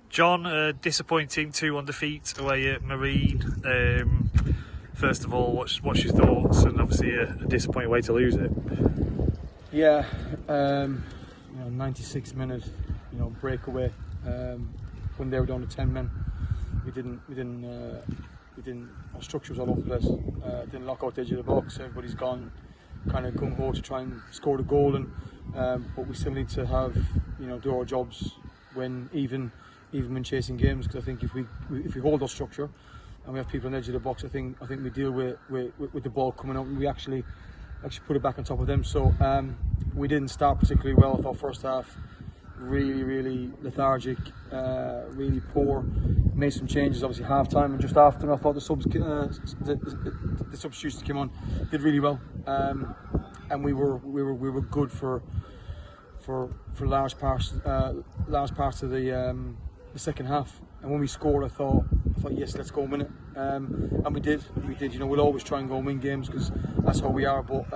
John, disappointing 2-1 defeat away at Marine. First of all, what's your thoughts? And obviously a disappointing way to lose it. Yeah, 96 minute, breakaway. When they were down to 10 men, we didn't. Our structure was all over the place. Didn't lock out the edge of the box. Everybody's gone, kind of gung ho to try and score the goal, and but we still need to have, do our jobs when even when chasing games. Because I think if we hold our structure and we have people on the edge of the box, I think we deal with the ball coming out, and we actually put it back on top of them. So we didn't start particularly well with our first half. Really lethargic, really poor. Made some changes obviously half time, and just after I thought the substitutions came on, did really well, and we were good for large parts of the second half. And when we scored, I thought yes, let's go and win it, and we did. We'll always try and go and win games because that's how we are, but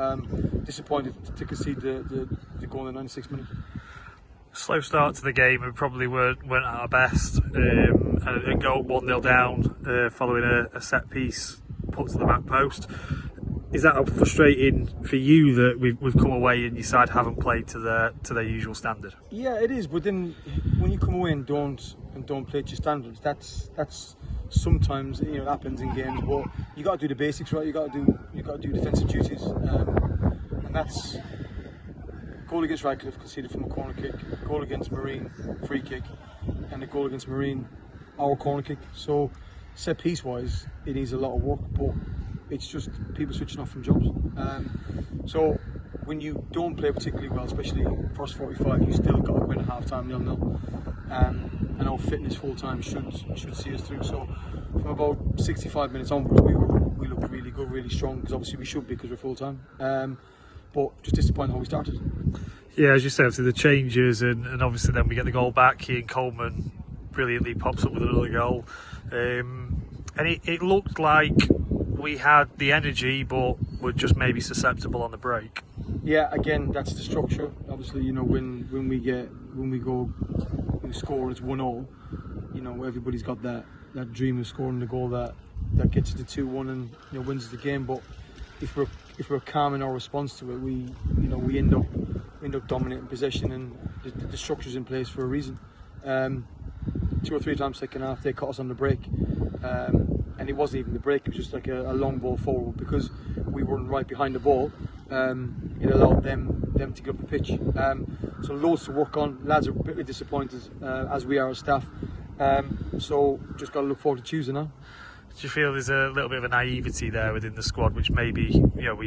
disappointed to concede the goal in the 96th minute. Slow start to the game, and probably weren't at our best. A goal 1-0 down following a set piece put to the back post. Is that frustrating for you that we've come away and your side haven't played to their usual standard? Yeah, it is. But then when you come away and don't play to your standards, that's sometimes it happens in games. But you got to do the basics right. You got to do defensive duties, and that's. Goal against Radcliffe conceded from a corner kick, goal against Marine free kick, and the goal against Marine our corner kick. So set piece wise it needs a lot of work, but it's just people switching off from jobs. So when you don't play particularly well, especially first 45, you still got to win at half time 0-0, and our fitness full time should see us through. So from about 65 minutes onwards we looked really good, really strong, because obviously we should be because we're full time. But just disappointed how we started. Yeah, as you said, so the changes and obviously then we get the goal back. Ian Coleman brilliantly pops up with another goal, and it looked like we had the energy, but were just maybe susceptible on the break. Yeah, again, that's the structure. Obviously, when we score, it's 1-0. Everybody's got that dream of scoring the goal that gets you to 2-1 and wins the game. But if we're calm in our response to it, we end up dominating possession, and the structure's in place for a reason. 2 or 3 times second half they caught us on the break, and it wasn't even the break, it was just like a long ball forward. Because we weren't right behind the ball, it allowed them to get up the pitch. So loads to work on. Lads are a bit disappointed, as we are as staff, so just got to look forward to Tuesday now. Do you feel there's a little bit of a naivety there within the squad, which maybe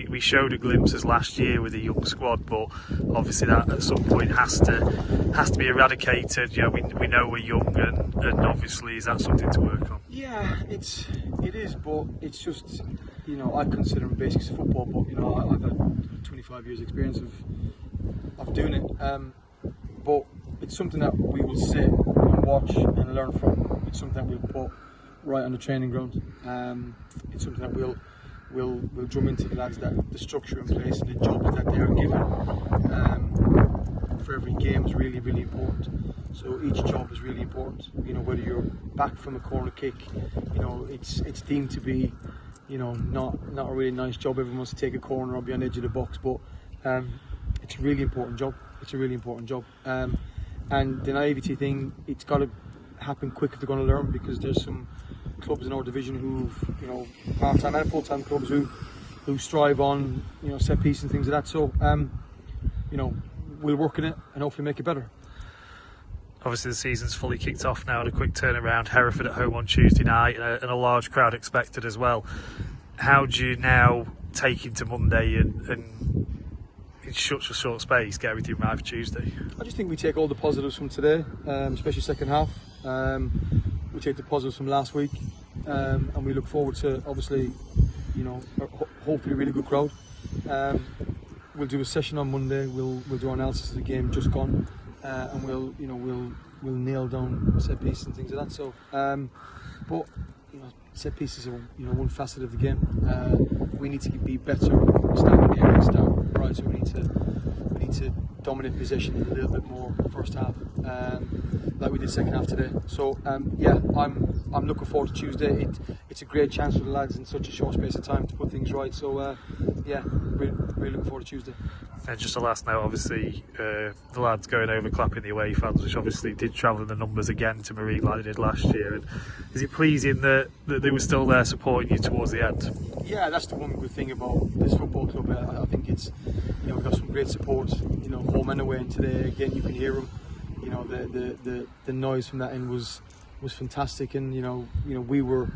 we showed a glimpses last year with a young squad, but obviously that at some point has to be eradicated? We know we're young, and obviously is that something to work on? Yeah, it is, but it's just I consider them basics of football, but I've had 25 years experience of doing it, but it's something that we will sit and watch and learn from. It's something that we'll put right on the training ground. It's something that we'll drum into the lads, that the structure in place and the jobs that they're given for every game is really important. So each job is really important. Whether you're back from a corner kick, it's deemed to be not a really nice job. Everyone wants to take a corner or be on the edge of the box, but it's a really important job. And the naivety thing, it's got to happen quick if they're going to learn, because there's some clubs in our division who've part-time and full-time clubs who strive on set piece and things like that. So we'll work on it and hopefully make it better. Obviously the season's fully kicked off now, and a quick turnaround. Hereford at home on Tuesday night, and a large crowd expected as well. How do you now take into Monday and in such a short space get everything right for Tuesday? I just think we take all the positives from today, especially second half. We take the positives from last week, and we look forward to obviously, hopefully a really good crowd. We'll do a session on Monday. We'll do our analysis of the game just gone, and we'll nail down set piece and things like that. So, but set pieces are one facet of the game. We need to be better. We start the game, right? So we need to dominate possession a little bit more first half, like we did second half today. So yeah, I'm looking forward to Tuesday. It's a great chance for the lads in such a short space of time to put things right. So yeah, really looking forward to Tuesday. And just a last note, obviously, the lads going over clapping the away fans, which obviously did travel in the numbers again to Marine like they did last year. And is it pleasing that they were still there supporting you towards the end? Yeah, that's the one good thing about this football club. I think it's, you know, we've got some great support, you know, home and away. And today, again, you can hear them. You know, the noise from that end was fantastic. And you know, we were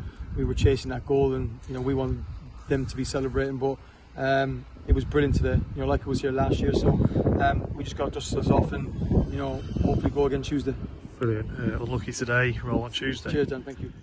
chasing that goal, and you know, we wanted them to be celebrating, but it was brilliant today, you know, like it was here last year. So we just got to dust us off and, you know, hopefully go again Tuesday. Brilliant. Unlucky today, roll on Tuesday. Cheers, Dan, thank you.